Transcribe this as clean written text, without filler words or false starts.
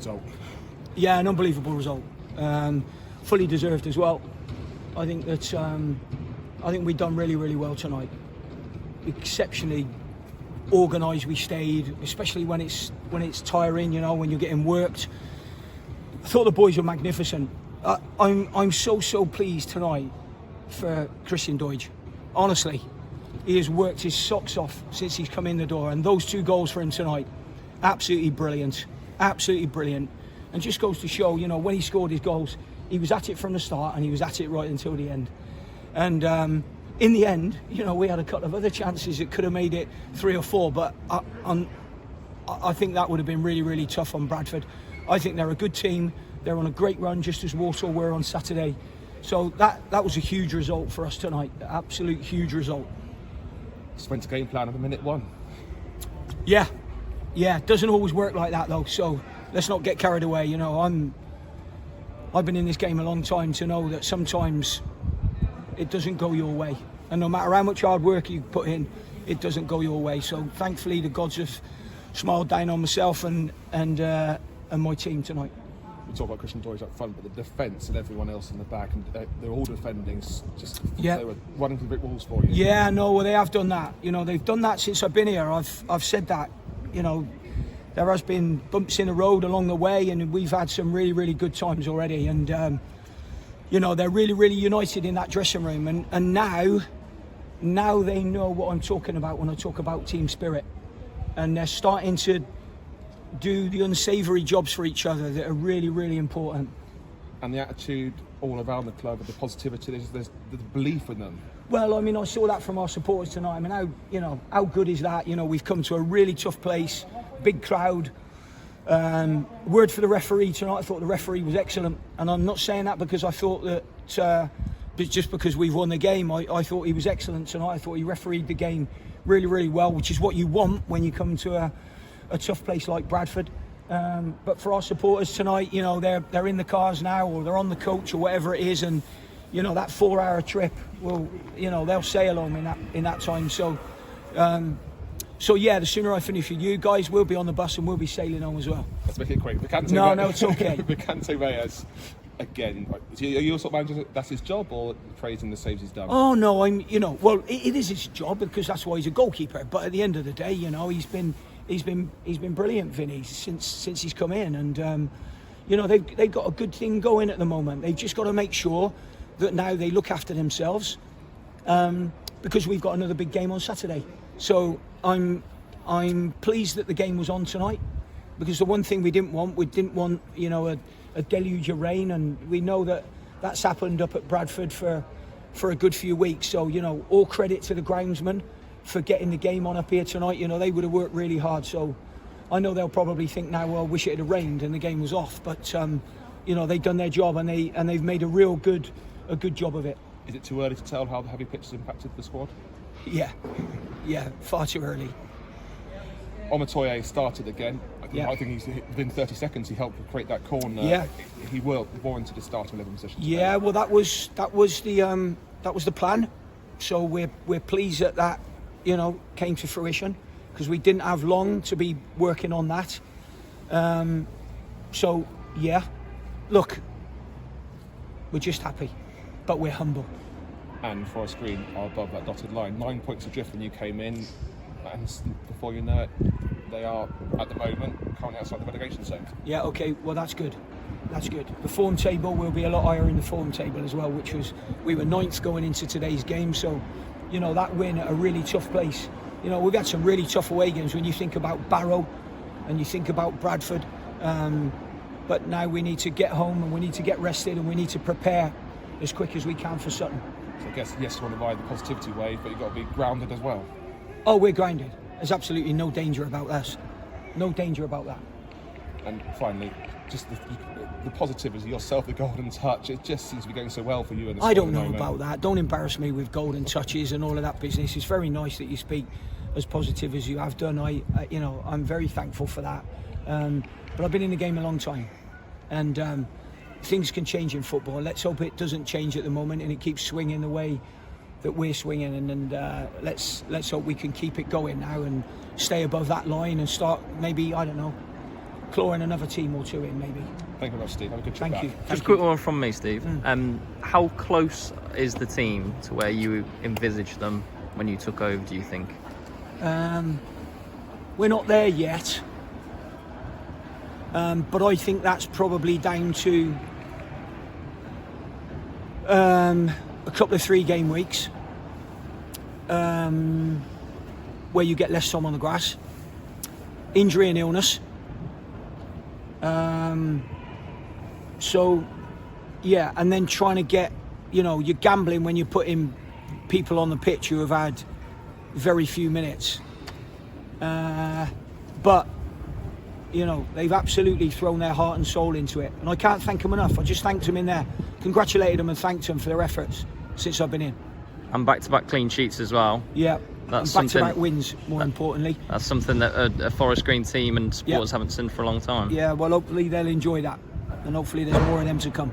result. Yeah, an unbelievable result. Fully deserved as well. I think we've done really, really well tonight. Exceptionally organised we stayed, especially when it's tiring, you know, when you're getting worked. I thought the boys were magnificent. I'm so pleased tonight for Christian Deutsch. Honestly, he has worked his socks off since he's come in the door, and those 2 goals for him tonight, absolutely brilliant, and just goes to show, you know, when he scored his goals, he was at it from the start and he was at it right until the end. And in the end, you know, we had a couple of other chances that could have made it 3 or 4, but I think that would have been really, really tough on Bradford. I think they're a good team. They're on a great run, just as Walsall were on Saturday. So that was a huge result for us tonight, absolute huge result. Just went to game plan of a minute 1. Yeah, it doesn't always work like that though, so let's not get carried away. You know, I've been in this game a long time to know that sometimes it doesn't go your way, and no matter how much hard work you put in, it doesn't go your way. So thankfully the gods have smiled down on myself and my team tonight. We talk about Christian Deutsch up front, but the defence and everyone else in the back, and they're all defending. They were running through brick walls for you. Yeah, no, well, they have done that. You know, they've done that since I've been here. I've said that. You know, there has been bumps in the road along the way, and we've had some really, really good times already. And you know, they're really, really united in that dressing room. And now they know what I'm talking about when I talk about team spirit, and they're starting to do the unsavoury jobs for each other that are really, really important. And the attitude all around the club, and the positivity, there's the belief in them. Well, I mean, I saw that from our supporters tonight. I mean, how good is that? You know, we've come to a really tough place, big crowd. Word for the referee tonight. I thought the referee was excellent, and I'm not saying that because I thought that just because we've won the game. I thought he was excellent tonight. I thought he refereed the game really, really well, which is what you want when you come to a tough place like Bradford. But for our supporters tonight, you know, they're in the cars now, or they're on the coach, or whatever it is, and you know, that 4-hour trip will, you know, they'll sail home in that time. So yeah, the sooner I finish with you guys, we'll be on the bus and we'll be sailing home as well. Let's make it quick. No, it's okay. Vicente Reyes, again, are you sort of manager, that's his job, or praising the saves he's done? Oh no, well, it is his job because that's why he's a goalkeeper. But at the end of the day, you know, he's been brilliant, Vinny, since he's come in, and you know, they've got a good thing going at the moment. They've just got to make sure that now they look after themselves, because we've got another big game on Saturday. So I'm pleased that the game was on tonight, because the one thing we didn't want, you know, a deluge of rain, and we know that that's happened up at Bradford for a good few weeks. So, you know, all credit to the groundsmen for getting the game on up here tonight. You know, they would have worked really hard. So I know they'll probably think now, well, wish it had rained and the game was off, but you know, they've done their job, and they've made a real good job of it. Is it too early to tell how the heavy pitch has impacted the squad? Yeah, far too early. Omatoye started again. Yeah. I think he's within 30 seconds he helped create that corner. Yeah. He warranted a start 11 position. Yeah, well, that was the plan. So we're pleased that you know, came to fruition, because we didn't have long to be working on that. So yeah, look, we're just happy, but we're humble. And for a screen are above that dotted line, 9 points adrift when you came in, and before you know it, they are at the moment currently outside the relegation zone. Yeah, okay, well, that's good. The form table will be a lot higher in the form table as well, we were 9th going into today's game. So, you know, that win at a really tough place. You know, we've had some really tough away games when you think about Barrow and you think about Bradford. But now we need to get home, and we need to get rested, and we need to prepare as quick as we can for Sutton. So I guess, yes, you want to ride the positivity wave, but you've got to be grounded as well. Oh, we're grounded. There's absolutely no danger about us. No danger about that. And finally, just the positivity, yourself, the golden touch, it just seems to be going so well for you in the I don't know about that. Don't embarrass me with golden touches and all of that business. It's very nice that you speak as positive as you have done. You know, I'm very thankful for that. But I've been in the game a long time, and things can change in football. Let's hope it doesn't change at the moment and it keeps swinging the way that we're swinging, and let's hope we can keep it going now and stay above that line and start maybe, I don't know, clawing another team or two in, maybe. Thank you very much, Steve. Have a good trip Thank back. you. Just a quick one from me, Steve. How close is the team to where you envisaged them when you took over, do you think? We're not there yet, but I think that's probably down to a couple of 3-game weeks where you get less time on the grass, injury and illness. So, yeah, and then trying to get, you're gambling when you're putting people on the pitch who have had very few minutes. But, they've absolutely thrown their heart and soul into it. And I can't thank them enough. I just thanked them in there, congratulated them and thanked them for their efforts since I've been in. And back-to-back clean sheets as well. Yeah, That's and back-to-back something- wins, more importantly. That's something that a Forest Green team and supporters haven't seen for a long time. Yeah, well, hopefully they'll enjoy that. And hopefully there's more of them to come.